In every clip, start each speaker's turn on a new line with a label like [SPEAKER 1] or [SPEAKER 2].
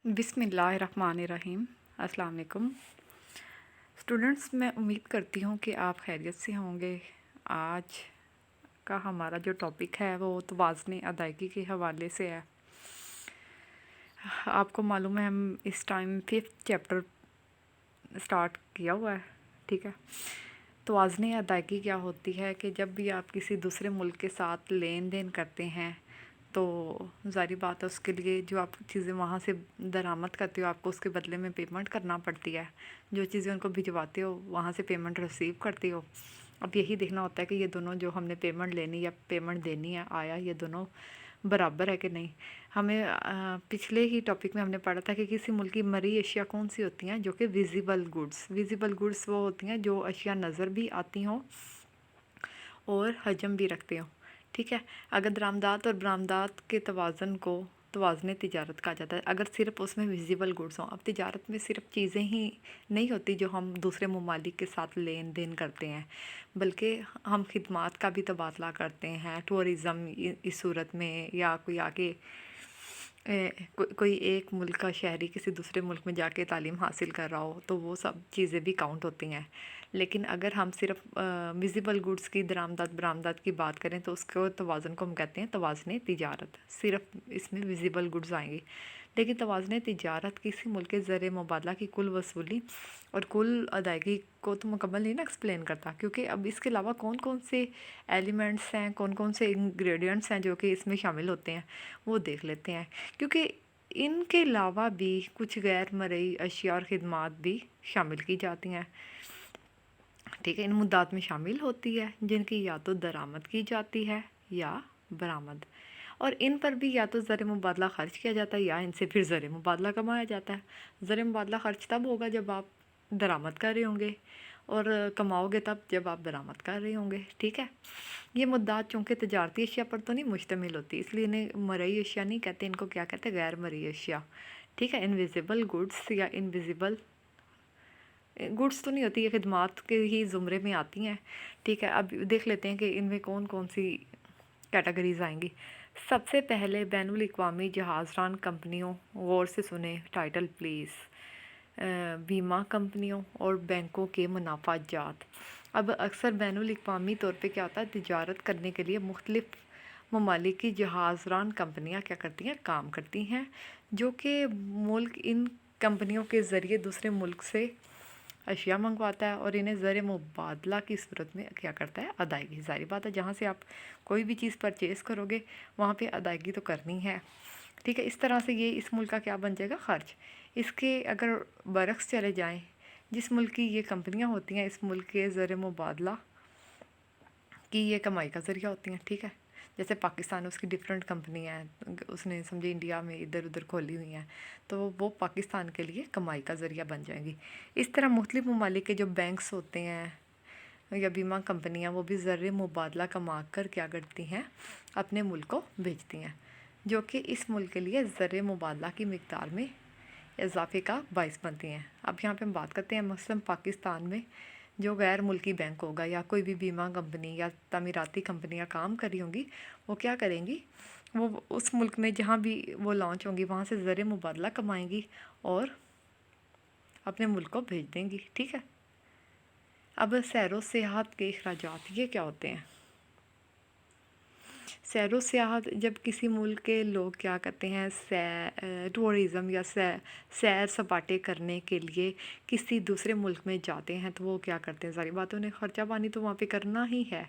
[SPEAKER 1] बिस्मिल्लाहिर्रहमानिर्रहीम। अस्सलाम वालेकुम स्टूडेंट्स, मैं उम्मीद करती हूँ कि आप खैरियत से होंगे। आज का हमारा जो टॉपिक है वो तवाज़ुन अदायगी के हवाले से है। आपको मालूम है हम इस टाइम 5th चैप्टर स्टार्ट किया हुआ है, ठीक है। तवाज़ुन अदायगी क्या होती है कि जब भी आप किसी दूसरे मुल्क के साथ लेन देन करते हैं तो ज़ाहिर बात है उसके लिए जो आप चीज़ें वहाँ से दरामद करते हो आपको उसके बदले में पेमेंट करना पड़ती है। जो चीज़ें उनको भिजवाते हो वहाँ से पेमेंट रिसीव करते हो। अब यही देखना होता है कि ये दोनों जो हमने पेमेंट लेनी या पेमेंट देनी है आया ये दोनों बराबर है कि नहीं। हमें पिछले ही टॉपिक में हमने पढ़ा था कि किसी मुल्क की मरी अशिया कौन सी होती हैं, जो कि विजिबल गुड्स वो होती हैं जो अशिया नज़र भी आती हों और हजम भी रखते हो, ठीक है। अगर दरामदात और बरामदात के तवाज़ुन को तवाज़ुन तिजारत कहा जाता है, अगर सिर्फ उसमें विजिबल गुड्स हों। अब तिजारत में सिर्फ चीज़ें ही नहीं होती जो हम दूसरे ममालिक के साथ लेन देन करते हैं, बल्कि हम खिदमात का भी तबादला करते हैं। टूरिज़म इस सूरत में, या कोई आगे कोई एक मुल्क का शहरी किसी दूसरे मुल्क में जाके तालीम हासिल कर रहा हो तो वो सब चीज़ें भी काउंट होती हैं। लेकिन अगर हम सिर्फ विजिबल गुड्स की दरामदात बरामदात की बात करें तो उसको तवाज़ुन को हम कहते हैं तवाज़ुन तिजारत। सिर्फ इसमें विजिबल गुड्स आएंगी। लेकिन तवाज़ुन तिजारत किसी मुल्क के ज़र मुबादला की कुल वसूली और कुल अदायगी को तो मुकम्मल नहीं ना एक्सप्लेन करता, क्योंकि अब इसके अलावा कौन कौन से एलिमेंट्स हैं, कौन कौन से इंग्रेडिएंट्स हैं जो कि इसमें शामिल होते हैं वो देख लेते हैं। क्योंकि इनके अलावा भी कुछ गैर मरई अशिया और ख़िदमात भी शामिल की जाती हैं, ठीक है। इन मुद्दात में शामिल होती है जिनकी या तो दरामद की जाती है या बरामद, और इन पर भी या तो ज़र मुबादला ख़र्च किया जाता है या इनसे फिर ज़र मुबादला कमाया जाता है। ज़र मुबादला ख़र्च तब होगा जब आप दरामद कर रहे होंगे, और कमाओगे तब जब आप बरामद कर रहे होंगे, ठीक है। ये मुद्दात चूँकि तजारती अशिया पर तो नहीं मुश्तमिल होती, इसलिए इन्हें मरई अशिया नहीं कहते, इनको क्या कहते हैं, गैर मरई अशिया, ठीक है। इनविजिबल गुड्स या इनविजिबल गुड्स तो नहीं होती, ये खिदमात के ही ज़ुमरे में आती हैं, ठीक है। अब देख लेते हैं कि इनमें कौन कौन सी कैटेगरीज आएंगी। सबसे पहले बैनुल अक़वामी जहाज़रान कंपनियों, गौर से सुने टाइटल प्लीज़, बीमा कंपनियों और बैंकों के मुनाफा जात। अब अक्सर बैनुल अक़वामी तौर पे क्या होता है, तिजारत करने के लिए मुख्तलिफ़ ममालिक की जहाज़रान कंपनियां क्या करती हैं, काम करती हैं, जो कि मुल्क इन कंपनियों के ज़रिए दूसरे मुल्क से अशिया मंगवाता है और इन्हें ज़र मुबादला की सूरत में क्या करता है, अदायगी। ज़ाहिर बात है जहाँ से आप कोई भी चीज़ परचेज़ करोगे वहाँ पे अदायगी तो करनी है, ठीक है। इस तरह से ये इस मुल्क का क्या बन जाएगा, ख़र्च। इसके अगर बरक्स चले जाएं, जिस मुल्क की ये कंपनियाँ होती हैं इस मुल्क के ज़र मुबादला की ये कमाई का ज़रिया होती हैं, ठीक है। जैसे पाकिस्तान, उसकी डिफरेंट कंपनियाँ हैं, उसने समझे इंडिया में इधर उधर खोली हुई हैं, तो वो पाकिस्तान के लिए कमाई का ज़रिया बन जाएंगी। इस तरह मुख्तलिफ ममालिक के जो बैंक्स होते हैं या बीमा कंपनियाँ, वो भी ज़र मुबादला कमा कर क्या करती हैं, अपने मुल्क को भेजती हैं, जो कि इस मुल्क के लिए ज़र मुबादला की मिकदार में इजाफे का बाइस बनती हैं। अब यहाँ पे हम बात करते हैं मसलन पाकिस्तान में जो गैर मुल्की बैंक होगा या कोई भी बीमा कंपनी या तमीराती कंपनियां काम कर रही होंगी, वो क्या करेंगी, वो उस मुल्क में जहाँ भी वो लॉन्च होंगी वहाँ से ज़र मुबादला कमाएंगी और अपने मुल्क को भेज देंगी, ठीक है। अब सैरो सियाहत के अखराजात ये क्या होते हैं। सैरो सियाहत जब किसी मुल्क के लोग क्या करते हैं, टूरिज़म या सैर सपाटे करने के लिए किसी दूसरे मुल्क में जाते हैं, तो वो क्या करते हैं, सारी बात उन्हें ख़र्चा पानी तो वहाँ पे करना ही है।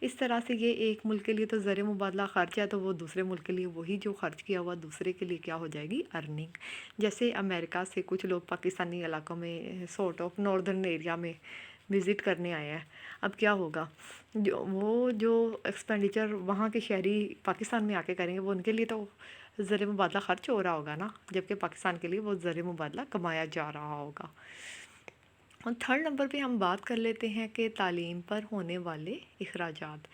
[SPEAKER 1] इस तरह से ये एक मुल्क के लिए तो ज़र मुबादला ख़र्च है, तो वो दूसरे मुल्क के लिए वही जो ख़र्च किया हुआ दूसरे के लिए क्या हो जाएगी, अर्निंग। जैसे अमेरिका से कुछ लोग पाकिस्तानी इलाकों में सॉर्ट ऑफ नॉर्दर्न एरिया में विज़िट करने आए हैं। अब क्या होगा, जो एक्सपेंडिचर वहाँ के शहरी पाकिस्तान में आके करेंगे वो उनके लिए तो ज़र मुबादला ख़र्च हो रहा होगा ना, जबकि पाकिस्तान के लिए वो ज़र मुबादला कमाया जा रहा होगा। और थर्ड नंबर पे हम बात कर लेते हैं कि तालीम पर होने वाले अखराजात।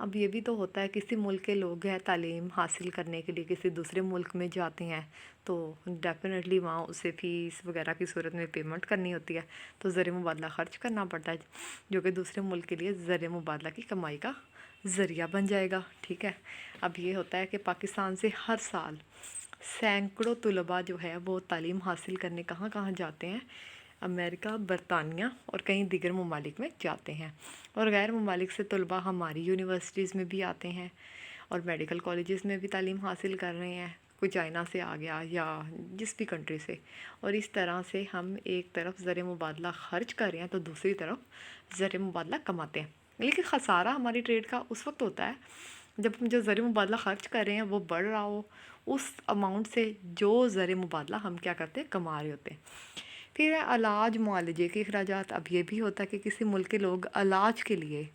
[SPEAKER 1] अब ये भी तो होता है किसी मुल्क के लोग हैं तालीम हासिल करने के लिए किसी दूसरे मुल्क में जाते हैं, तो डेफिनेटली वहाँ उसे फ़ीस वगैरह की सूरत में पेमेंट करनी होती है, तो ज़र मुबादला ख़र्च करना पड़ता है, जो कि दूसरे मुल्क के लिए ज़र मुबादला की कमाई का ज़रिया बन जाएगा, ठीक है। अब ये होता है कि पाकिस्तान से हर साल सैकड़ों तलबा जो है वो तालीम हासिल करने कहाँ कहाँ जाते हैं, अमेरिका, बरतानिया और कई दीगर ममालिक में जाते हैं। और गैर ममालिक से तलबा हमारी यूनिवर्सिटीज़ में भी आते हैं और मेडिकल कॉलेजेस में भी तालीम हासिल कर रहे हैं, कोई चाइना से आ गया या जिस भी कंट्री से। और इस तरह से हम एक तरफ ज़र मुबादला ख़र्च कर रहे हैं तो दूसरी तरफ ज़र मुबादला कमाते हैं। लेकिन ख़सारा हमारी ट्रेड का उस वक्त होता है जब हम जो ज़र मुबादला ख़र्च कर रहे हैं वो बढ़ रहा हो उस अमाउंट से जो ज़र मुबादला हम क्या करते हैं, कमा रहे होते हैं। फिर इलाज मुआलजे के अखराजात। अब ये भी होता है कि किसी मुल्क के लोग इलाज के लिए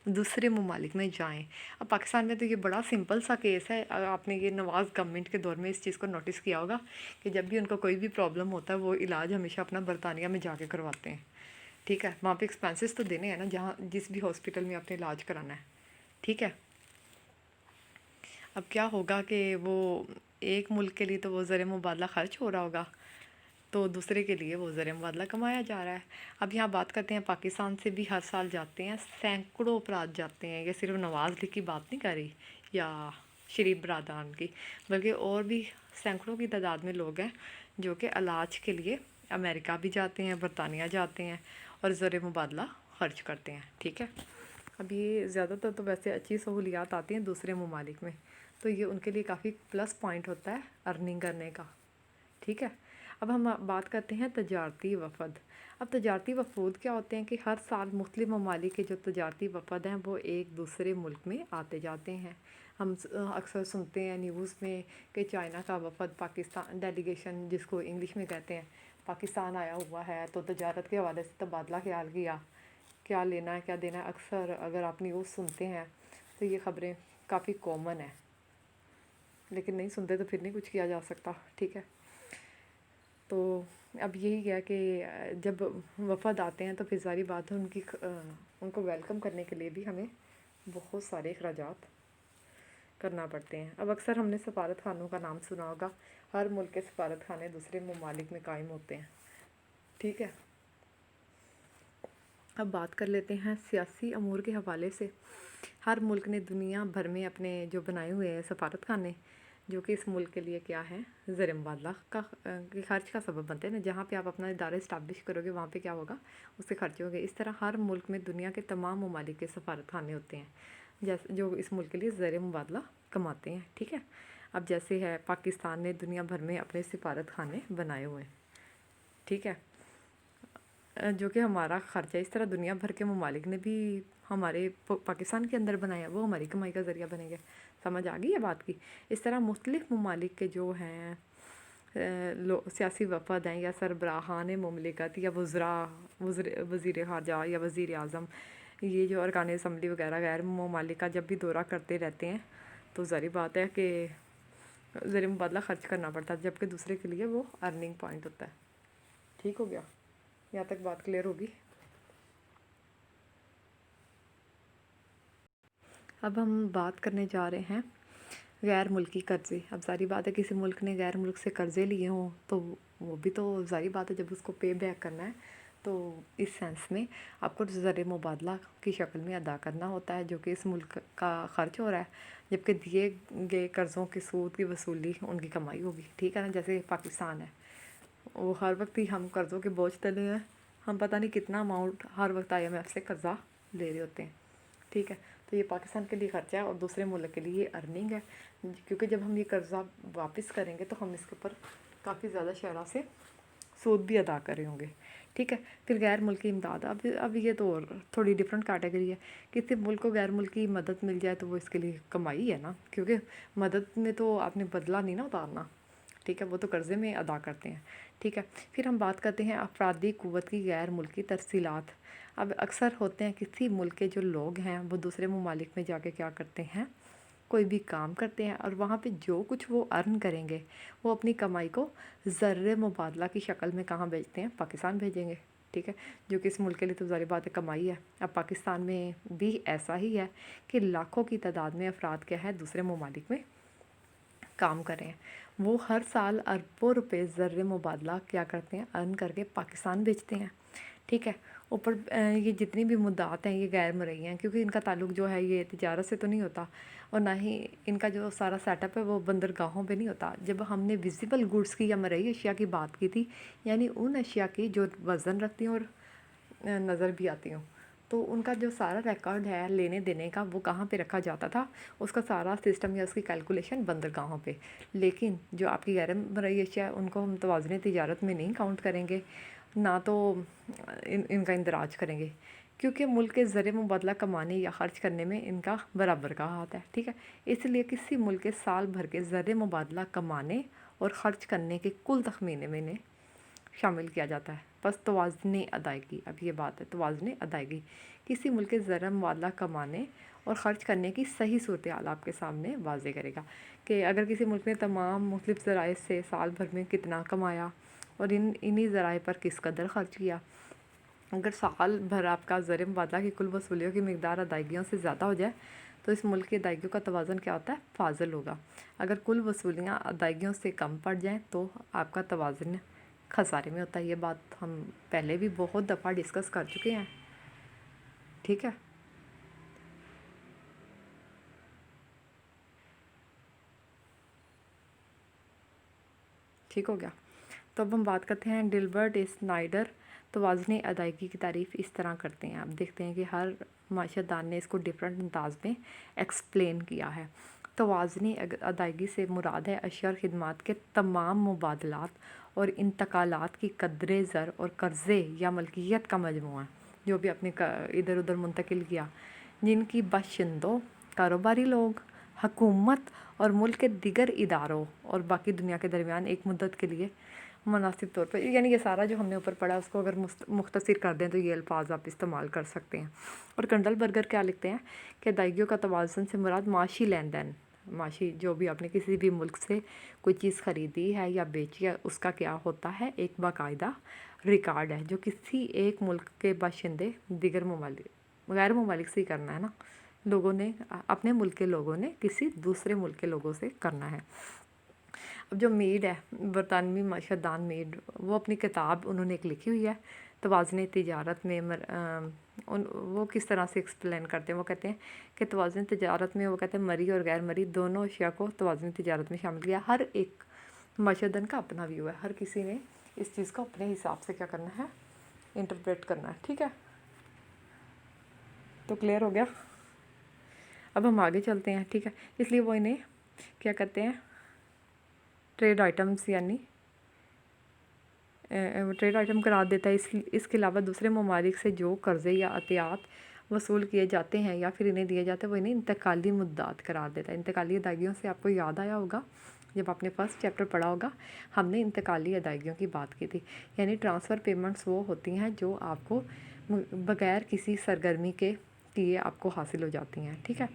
[SPEAKER 1] दूसरे ममालिक में जाएं। अब पाकिस्तान में तो ये बड़ा सिंपल सा केस है। आपने ये नवाज़ गवर्नमेंट के दौर में इस चीज़ को नोटिस किया होगा कि जब भी उनको कोई भी प्रॉब्लम होता है वो इलाज हमेशा अपना बरतानिया में जाके करवाते हैं। ठीक है, वहाँ पे एक्सपेंसेस तो देने हैं ना, जहाँ जिस भी हॉस्पिटल में आपने इलाज कराना है। ठीक है, अब क्या होगा कि वो एक मुल्क के लिए तो वो ज़र मुबादला ख़र्च हो रहा होगा, तो दूसरे के लिए वो ज़र मुबादला कमाया जा रहा है। अब यहाँ बात करते हैं पाकिस्तान से भी हर साल जाते हैं सैकड़ों अफराद जाते हैं। ये सिर्फ नवाज़ लीग की बात नहीं कर रही या शरीफ बरदरान की, बल्कि और भी सैकड़ों की तादाद में लोग हैं जो कि इलाज के लिए अमेरिका भी जाते हैं, बरतानिया जाते हैं और ज़र मुबादला ख़र्च करते हैं। ठीक है, अब ये ज़्यादातर तो वैसे अच्छी सहूलियात आती हैं दूसरे ममालिक में, तो ये उनके लिए काफ़ी प्लस पॉइंट होता है अर्निंग करने का। ठीक है, अब हम बात करते हैं तजारती वफ़द। अब तजारती वफ़ूद क्या होते हैं कि हर साल मुख्तलिफ़ ममालिक के जो तजारती वफ़द हैं वो एक दूसरे मुल्क में आते जाते हैं। हम अक्सर सुनते हैं न्यूज़ में कि चाइना का वफ़द पाकिस्तान डेलीगेशन, जिसको इंग्लिश में कहते हैं, पाकिस्तान आया हुआ है, तो तजारत के हवाले से तबादला ख्याल किया, क्या लेना है क्या देना है। अक्सर अगर आप न्यूज़ सुनते हैं तो ये ख़बरें काफ़ी कॉमन है, लेकिन नहीं सुनते तो फिर नहीं कुछ किया जा सकता। ठीक है, तो अब यही है कि जब वफ़द आते हैं तो फिर सारी बात है उनको वेलकम करने के लिए भी हमें बहुत सारे अखराजात करना पड़ते हैं। अब अक्सर हमने सफारत खानों का नाम सुना होगा। हर मुल्क के सफारत खाने दूसरे ममालिक में कायम होते हैं। ठीक है, अब बात कर लेते हैं सियासी अमूर के हवाले से। हर मुल्क ने दुनिया भर में अपने जो बनाए हुए हैं सफारत खाने, जो कि इस मुल्क के लिए क्या है, ज़र मुबादला का खर्च का सबब बनते हैं ना। जहाँ पे आप अपना इदारा इस्टेब्लिश करोगे वहाँ पे क्या होगा, उससे खर्चे होंगे। इस तरह हर मुल्क में दुनिया के तमाम ममालिक के सफारत खाने होते हैं जैसे जो इस मुल्क के लिए ज़र मुबादला कमाते हैं। ठीक है, अब जैसे है पाकिस्तान ने दुनिया भर में अपने सफारत खाने बनाए हुए हैं। ठीक है, जो कि हमारा ख़र्चा, इस तरह दुनिया भर के ममालिक ने भी हमारे पाकिस्तान के अंदर बनाया, वो हमारी कमाई का ज़रिया बनेंगे। समझ आ गई है बात की। इस तरह मुख्तलिफ़ ममालिक के जो हैं सियासी वफ़द हैं या सरबराहान ममलिकत या वज़ीर ख़ारजा या वज़ीर आज़म, ये जो अरकान असम्बली वगैरह गैर ममालिक का जब भी दौरा करते रहते हैं तो ज़ाहिर बात है कि ज़र मुबादला ख़र्च करना पड़ता है, जबकि दूसरे के लिए वो अर्निंग पॉइंट होता है। ठीक हो गया, यहाँ तक बात क्लियर होगी। अब हम बात करने जा रहे हैं गैर मुल्की कर्ज़े। अब सारी बात है किसी मुल्क ने गैर मुल्क से कर्ज़े लिए हों तो वो भी तो सारी बात है जब उसको पे बैक करना है तो इस सेंस में आपको ज़र मुबादला की शक्ल में अदा करना होता है, जो कि इस मुल्क का ख़र्च हो रहा है, जबकि दिए गए कर्ज़ों के सूद की वसूली उनकी कमाई होगी। ठीक है ना, जैसे पाकिस्तान है वो हर वक्त ही हम कर्ज़ों के बोझ तले हैं, हम पता नहीं कितना अमाउंट हर वक्त IMF से कर्ज़ा ले रहे होते हैं। ठीक है, तो ये पाकिस्तान के लिए ख़र्चा है और दूसरे मुल्क के लिए अर्निंग है, क्योंकि जब हम ये कर्ज़ा वापस करेंगे तो हम इसके ऊपर काफ़ी ज़्यादा शरह से सूद भी अदा कर रहे होंगे। ठीक है, फिर गैर मुल्की इमदाद। अब ये तो और थोड़ी डिफरेंट कैटेगरी है। किसी मुल्क को गैर मुल्की मदद मिल जाए तो वो इसके लिए कमाई है ना, क्योंकि मदद में तो आपने बदला नहीं ना उतारना। ठीक है, वो तो कर्ज़े में अदा करते हैं। ठीक है, फिर हम बात करते हैं अफरादी क़ुव्वत की गैर मुल्की तरसीलात। अब अक्सर होते हैं किसी मुल्क के जो लोग हैं वो दूसरे ममालिक में जाके क्या करते हैं, कोई भी काम करते हैं और वहाँ पे जो कुछ वो अर्न करेंगे वो अपनी कमाई को ज़र मुबादला की शक्ल में कहाँ भेजते हैं, पाकिस्तान भेजेंगे। ठीक है, जो कि इस मुल्क के लिए तो ज़ाहिर बात है कमाई है। अब पाकिस्तान में भी ऐसा ही है कि लाखों की तादाद में अफराद क्या है दूसरे ममालिक में काम कर रहे हैं। वो हर साल अरबों रुपए ज़र मुबादला क्या करते हैं, अर्न करके पाकिस्तान भेजते हैं। ठीक है, ऊपर ये जितनी भी मुद्दात हैं ये गैर मरई हैं, क्योंकि इनका ताल्लुक जो है ये तिजारत से तो नहीं होता, और ना ही इनका जो सारा सेटअप है वो बंदरगाहों पे नहीं होता। जब हमने विजिबल गुड्स की या मरई अशिया की बात की थी, यानी उन अशिया की जो वज़न रखती हैं और नज़र भी आती हूँ, तो उनका जो सारा रिकॉर्ड है लेने देने का वो कहाँ पे रखा जाता था, उसका सारा सिस्टम या उसकी कैलकुलेशन बंदरगाहों पे। लेकिन जो आपकी गैर मरई अशिया है उनको हम तवाज़ुन तिजारत में नहीं काउंट करेंगे, ना तो इनका इंदराज करेंगे, क्योंकि मुल्क के ज़र मुबादला कमाने या ख़र्च करने में इनका बराबर का हाथ है, ठीक है। इसलिए किसी मुल्क के साल भर के ज़र मुबादला कमाने और ख़र्च करने के कुल तखमीने में इन्हें शामिल किया जाता है। बस तवाज़ुन अदायगी, अब ये बात है तवाज़ुन अदायगी, किसी मुल्क के ज़र मुबादला कमाने और ख़र्च करने की सही सूरत हाल आपके सामने वाज़े करेगा कि अगर किसी मुल्क ने तमाम मुख्तलिफ़ ज़राए से साल भर में कितना कमाया और इन्हीं ज़राए पर किस कदर ख़र्च किया। अगर साल भर आपका ज़र मुबादला की कुल वसूलियों की मिकदार अदायगियों से ज़्यादा हो जाए तो इस मुल्क की अदायगियों का तवाज़ुन क्या होता है, फाज़िल होगा। अगर कुल वसूलियाँ अदायगियों से कम पड़ जाएँ तो आपका तवाज़ुन खसारे में होता है। ये बात हम पहले भी बहुत दफ़ा डिस्कस कर चुके हैं, ठीक है। ठीक हो गया। तो अब हम बात करते हैं डिल्बर्ट स्नाइडर तवाज़ुन अदायगी की तारीफ़ इस तरह करते हैं। आप देखते हैं कि हर माशरदान ने इसको डिफरेंट अंदाज में एक्सप्लेन किया है। तवाज़ुन अदायगी से मुराद है अशिया और खिदमात के तमाम मुबादलात और इंतकालात की कदरे ज़र और कर्ज़े या मलकियत का मजमूआ, जो भी आपने इधर उधर मुंतकिल किया, जिनकी बाशिंदों, कारोबारी लोग, हकूमत और मुल्क के दिगर इदारों और बाकी दुनिया के दरमियान एक मुद्दत के लिए मुनासिब तौर पर, यानी ये सारा जो हमने ऊपर पढ़ा उसको अगर मुख्तसर कर दें तो ये अल्फाज आप इस्तेमाल कर सकते हैं। और कंडल बर्गर क्या लिखते हैं कि अदायगियों का तवाज़ुन से मुराद माशी लेन देन, माशी जो भी आपने किसी भी मुल्क से कोई चीज़ ख़रीदी है या बेची है उसका क्या होता है, एक बाकायदा रिकॉर्ड है जो किसी एक मुल्क के बाशिंदे दिगर ममालिक गैर ममालिक से ही करना है ना, लोगों ने अपने मुल्क के लोगों ने किसी दूसरे मुल्क के लोगों से करना है। अब जो मीड है, बरतानवी माशरदान मीड, वो अपनी किताब उन्होंने एक लिखी हुई है तवाज़ुन तिजारत में वो किस तरह से एक्सप्लेन करते हैं। वो कहते हैं कि तवाज़ुन तिजारत में वो कहते हैं मरी और गैर मरी दोनों अशिया को तवाज़ुन तिजारत में शामिल किया। हर एक माशरदान का अपना व्यू है, हर किसी ने इस चीज़ को अपने हिसाब से क्या करना है, इंटरप्रेट करना है, ठीक है। तो क्लियर हो गया। अब हम आगे चलते हैं, ठीक है। इसलिए वो इन्हें क्या कहते हैं, ट्रेड आइटम्स, यानी ट्रेड आइटम करार देता है। इसके अलावा दूसरे ममालिक से जो कर्ज़े या अतियात वसूल किए जाते हैं या फिर इन्हें दिए जाते हैं वो इन्हें इंतकाली मुद्दात करार देता है। इंतकाली अदायगियों से आपको याद आया होगा, जब आपने फर्स्ट चैप्टर पढ़ा होगा हमने इंतकाली अदायगियों की बात की थी, यानी ट्रांसफ़र पेमेंट्स वो होती हैं जो आपको बग़ैर किसी सरगर्मी के किए आपको हासिल हो जाती हैं, ठीक है।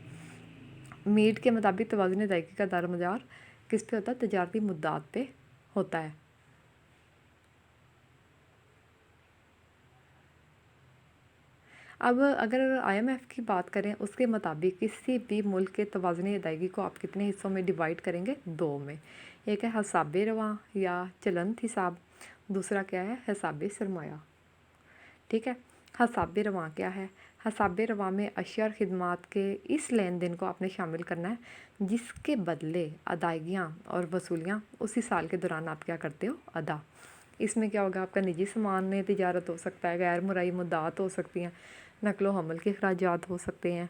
[SPEAKER 1] मीड के मुताबिक तवाज़ुन अदायगी का दारोमदार किस पे होता है, तजारती मुद्दात पे होता है। अब अगर IMF की बात करें उसके मुताबिक किसी भी मुल्क के तवाज़ुन अदायगी को आप कितने हिस्सों में डिवाइड करेंगे, दो में। एक है हिसाब रवां या चलंत हिसाब, दूसरा क्या है, हिसाब सरमाया, ठीक है। हिसाब रवां क्या है, हिसाब रवां में अशिया और खिदमात के इस लेन देन को आपने शामिल करना है जिसके बदले अदायगियाँ और वसूलियाँ उसी साल के दौरान आप क्या करते हो, अदा। इसमें क्या होगा, आपका निजी सामान में तिजारत हो सकता है, गैर मुरई मुद्दात हो सकती हैं, नकलो हमल के अखराजात हो सकते हैं,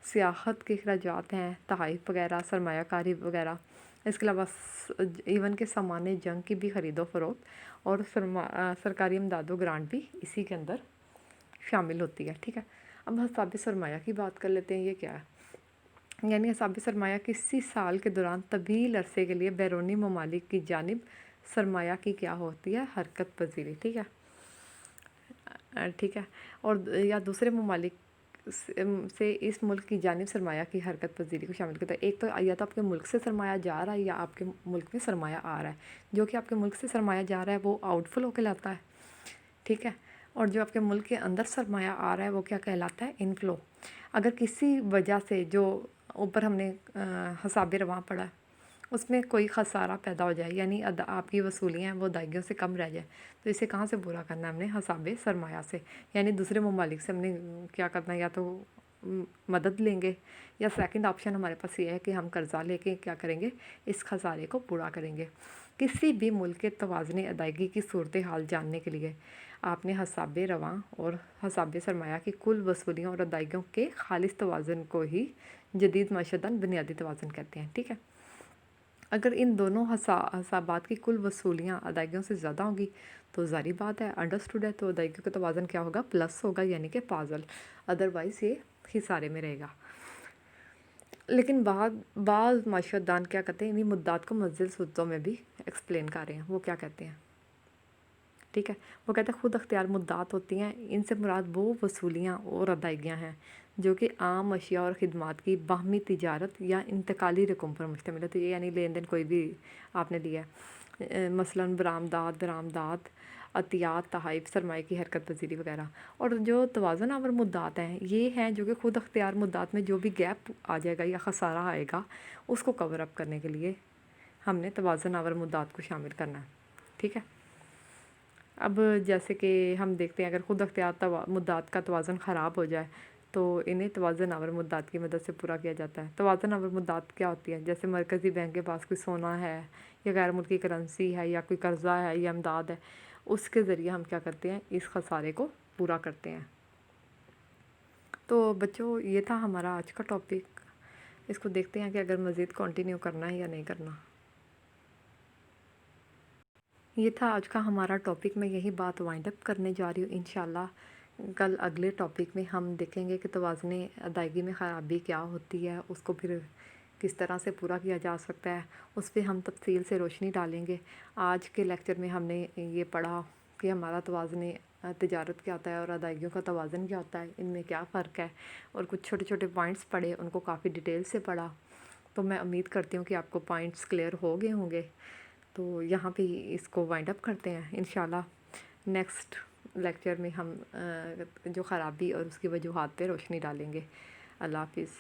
[SPEAKER 1] सियाहत के अखराजात हैं, तहाइफ वगैरह, सरमायाकारी वगैरह। इसके अलावा इवन के सामान जंग की भी ख़रीदो फ़रोख्त और सरकारी इमदाद ग्रांट भी इसी के अंदर शामिल होती है, ठीक है। अब हिसाब सरमाया की बात कर लेते हैं। ये क्या है, यानी हिसाब सरमाया किसी साल के दौरान तवील अरसे के लिए बैरूनी ममालिक की जानिब सरमाया की क्या होती है, हरकत पजीरी, ठीक है, ठीक है। और या दूसरे ममालिक से इस मुल्क की जानिब सरमाया की हरकत पजीरी को शामिल करता है। एक तो या तो आपके मुल्क से सरमाया जा रहा है या आपके मुल्क में सरमाया आ रहा है। जो कि आपके मुल्क से सरमाया जा रहा है वो आउटफ्लो कहलाता है, ठीक है। और जो आपके मुल्क के अंदर सरमाया आ रहा है वो क्या कहलाता है, इनफ्लो। अगर किसी वजह से, जो ऊपर हमने हिसाब रवां पढ़ा, اس میں کوئی خسارہ پیدا ہو جائے، یعنی آپ کی وصولیاں ہیں وہ ادائیگیوں سے کم رہ جائے، تو اسے کہاں سے پورا کرنا ہے ہم نے؟ حساب سرمایہ سے، یعنی دوسرے ممالک سے ہم نے کیا کرنا ہے، یا تو مدد لیں گے، یا سیکنڈ آپشن ہمارے پاس یہ ہے کہ ہم قرضہ لے کے کیا کریں گے، اس خسارے کو پورا کریں گے۔ کسی بھی ملک کے توازن ادائیگی کی صورتحال جاننے کے لیے آپ نے حساب رواں اور حساب سرمایہ کی کل وصولیوں اور ادائیگیوں کے خالص توازن کو ہی جدید معیشتاً بنیادی توازن کہتے ہیں، ٹھیک ہے۔ اگر ان دونوں حسابات کی کل وصولیاں ادائیگیوں سے زیادہ ہوں گی تو ظاہری بات ہے، انڈرسٹوڈ ہے، تو ادائیگیوں کا توازن کیا ہوگا؟ پلس ہوگا، یعنی کہ پازل، ادروائز یہ خسارے میں رہے گا۔ لیکن بعض معیشت دان کیا کہتے ہیں، انہیں مدات کو منزل صورتوں میں بھی ایکسپلین کر رہے ہیں۔ وہ کیا کہتے ہیں؟ ٹھیک ہے، وہ کہتے ہیں خود اختیار مدات ہوتی ہیں، ان سے مراد وہ وصولیاں اور ادائیگیاں ہیں جو کہ عام اشیاء اور خدمات کی باہمی تجارت یا انتقالی رقم پر مشتمل ہے، یعنی لین دین کوئی بھی آپ نے لیا ہے، مثلاً برآمدات، عطیات، تحائف، سرمایہ کی حرکت پذیری وغیرہ۔ اور جو توازن آور مدات ہیں یہ ہیں جو کہ خود اختیار مدات میں جو بھی گیپ آ جائے گا یا خسارہ آئے گا اس کو کور اپ کرنے کے لیے ہم نے توازن آور مدات کو شامل کرنا ہے، ٹھیک ہے۔ اب جیسے کہ ہم دیکھتے ہیں اگر خود اختیار مدات کا توازن خراب ہو جائے تو انہیں توازن آور مدات کی مدد سے پورا کیا جاتا ہے۔ توازن آور مدات کیا ہوتی ہے؟ جیسے مرکزی بینک کے پاس کوئی سونا ہے یا غیر ملکی کرنسی ہے یا کوئی قرضہ ہے یا امداد ہے، اس کے ذریعے ہم کیا کرتے ہیں؟ اس خسارے کو پورا کرتے ہیں۔ تو بچوں یہ تھا ہمارا آج کا ٹاپک، اس کو دیکھتے ہیں کہ اگر مزید کنٹینیو کرنا ہے یا نہیں کرنا۔ یہ تھا آج کا ہمارا ٹاپک، میں یہی بات وائنڈ اپ کرنے جا رہی ہوں انشاءاللہ۔ کل اگلے ٹاپک میں ہم دیکھیں گے کہ توازن ادائیگی میں خرابی کیا ہوتی ہے، اس کو پھر کس طرح سے پورا کیا جا سکتا ہے، اس پہ ہم تفصیل سے روشنی ڈالیں گے۔ آج کے لیکچر میں ہم نے یہ پڑھا کہ ہمارا توازن تجارت کیا ہوتا ہے اور ادائیگیوں کا توازن کیا ہوتا ہے، ان میں کیا فرق ہے، اور کچھ چھوٹے چھوٹے پوائنٹس پڑھے، ان کو کافی ڈیٹیل سے پڑھا۔ تو میں امید کرتی ہوں کہ آپ کو پوائنٹس کلیئر ہو گئے ہوں گے۔ تو یہاں پہ اس کو وائنڈ اپ کرتے ہیں انشاءاللہ۔ نیکسٹ لیکچر میں ہم جو خرابی اور اس کی وجوہات پہ روشنی ڈالیں گے۔ اللہ حافظ۔